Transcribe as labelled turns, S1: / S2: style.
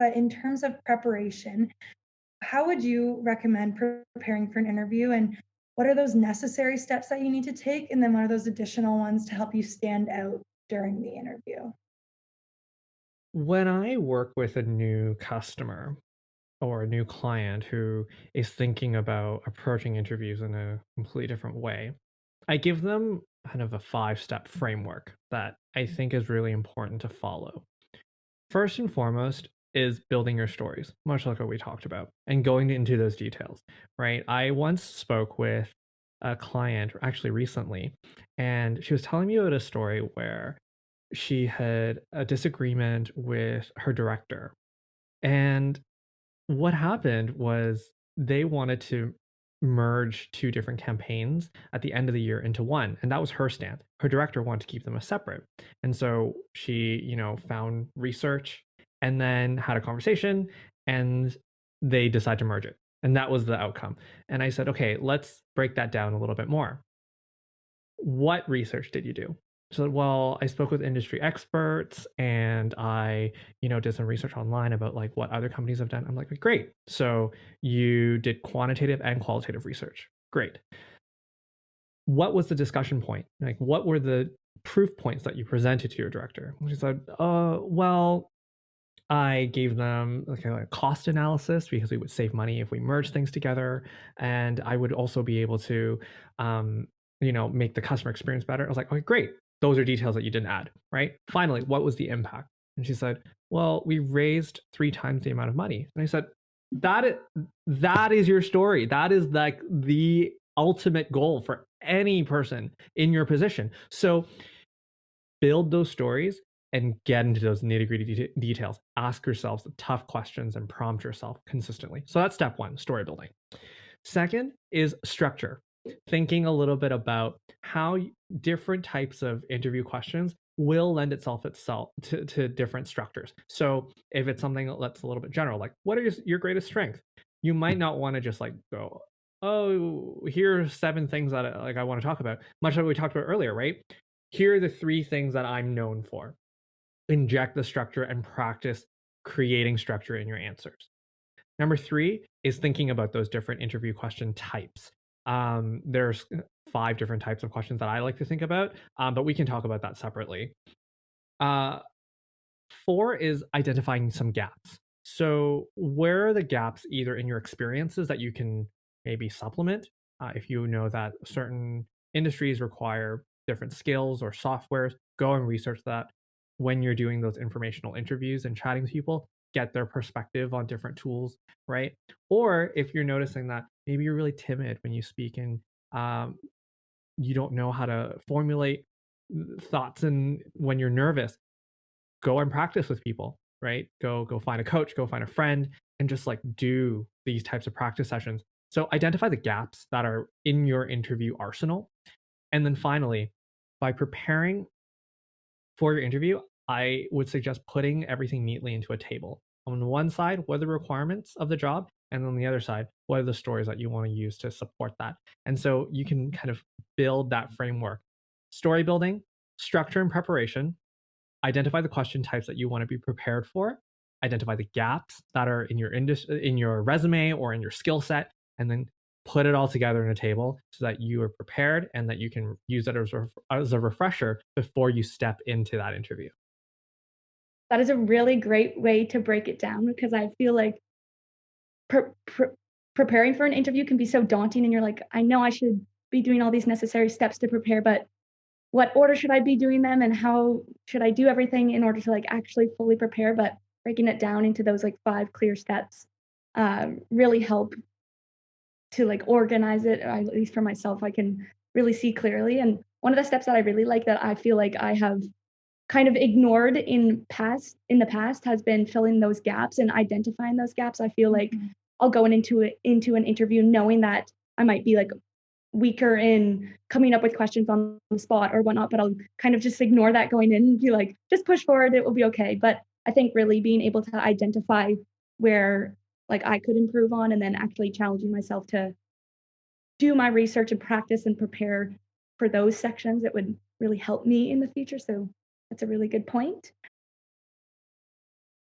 S1: but in terms of preparation, how would you recommend preparing for an interview? And what are those necessary steps that you need to take? And then what are those additional ones to help you stand out during the interview?
S2: When I work with a new customer or a new client who is thinking about approaching interviews in a completely different way, I give them kind of a 5-step framework that I think is really important to follow. First and foremost is building your stories, much like what we talked about, and going into those details, right? I once spoke with a client, actually recently, and she was telling me about a story where she had a disagreement with her director. And what happened was they wanted to merge 2 different campaigns at the end of the year into one, and that was her stand. Her director wanted to keep them as separate. And so she, found research and then had a conversation, and they decided to merge it. And that was the outcome. And I said, "Okay, let's break that down a little bit more. What research did you do?" So, well, I spoke with industry experts and I, did some research online about like what other companies have done. I'm like, great. So you did quantitative and qualitative research. Great. What was the discussion point? Like, what were the proof points that you presented to your director? She said, well, I gave them like a cost analysis because we would save money if we merge things together, and I would also be able to, make the customer experience better. I was like, okay, great. Those are details that you didn't add, right? Finally, what was the impact? And she said, well, we raised 3 times the amount of money. And I said, that is, that is your story. That is like the ultimate goal for any person in your position. So build those stories and get into those nitty gritty details. Ask yourselves the tough questions and prompt yourself consistently. So that's step one, story building. Second is structure, thinking a little bit about how different types of interview questions will lend itself to different structures. So if it's something that's a little bit general, like what is your greatest strength? You might not want to just like go, oh, here are 7 things that I want to talk about. Much like we talked about earlier, right? Here are the 3 things that I'm known for. Inject the structure and practice creating structure in your answers. Number 3 is thinking about those different interview question types. There's 5 different types of questions that I like to think about, but we can talk about that separately. Uh, 4 is identifying some gaps. So, where are the gaps either in your experiences that you can maybe supplement? If you know that certain industries require different skills or softwares, go and research that when you're doing those informational interviews and chatting to people, get their perspective on different tools, right? Or if you're noticing that maybe you're really timid when you speak and um, you don't know how to formulate thoughts and when you're nervous, go and practice with people, right? Go find a coach, go find a friend, and just like do these types of practice sessions. So identify the gaps that are in your interview arsenal. And then finally, by preparing for your interview, I would suggest putting everything neatly into a table. On one side, what are the requirements of the job? And on the other side, what are the stories that you want to use to support that? And so you can kind of build that framework. Story building, structure and preparation, identify the question types that you want to be prepared for, identify the gaps that are in your in your resume or in your skill set, and then put it all together in a table so that you are prepared and that you can use it as a refresher before you step into that interview.
S3: That is a really great way to break it down because I feel like pre pre preparing for an interview can be so daunting and you're like, "I know I should be doing all these necessary steps to prepare, but what order should I be doing them and how should I do everything in order to, like, actually fully prepare?" But breaking it down into those, like, 5 clear steps, really help to, like, organize it, at least for myself, I can really see clearly, and one of the steps that I really like that I feel like I have kind of ignored in the past has been filling those gaps and identifying those gaps. I feel like
S1: Mhm.
S3: I'll go into an interview knowing that I might be, like, weaker in coming up with questions on the spot or whatnot, but I'll kind of just ignore that going in and be like, "Just push forward, it will be okay." But I think really being able to identify where, like, I could improve on and then actually challenging myself to do my research and practice and prepare for those sections, it would really help me in the future, so that's a really good point.